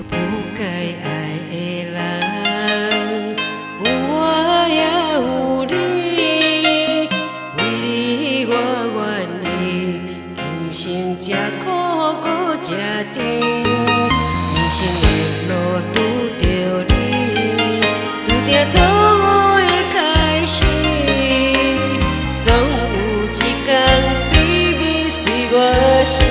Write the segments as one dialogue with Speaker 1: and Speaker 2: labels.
Speaker 1: 不该爱的人，有我也有你，为你我愿意，今生吃苦搁吃甜，人生的路拄着你，注定错误的开始，总有一天秘密随我逝去。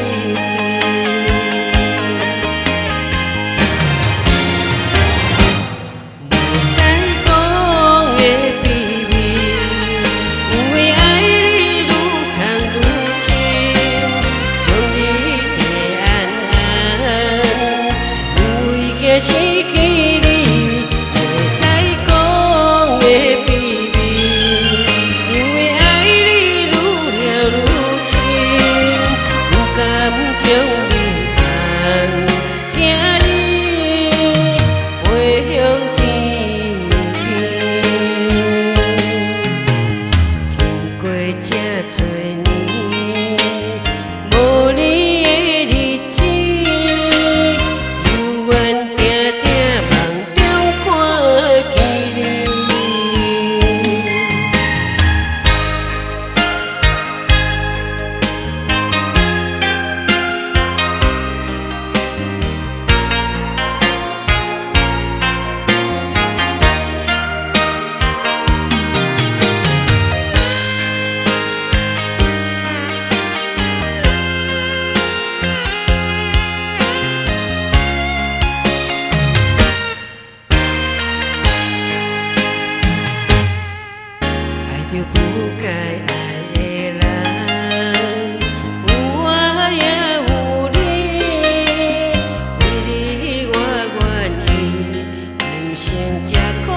Speaker 1: 失去你，袂使讲的秘密，因为爱你愈了愈深，不敢将你放，惊你飞向天边。经过这多年，无你的日子。就不该爱的人，有我也有你，为你我愿意，今生吃苦。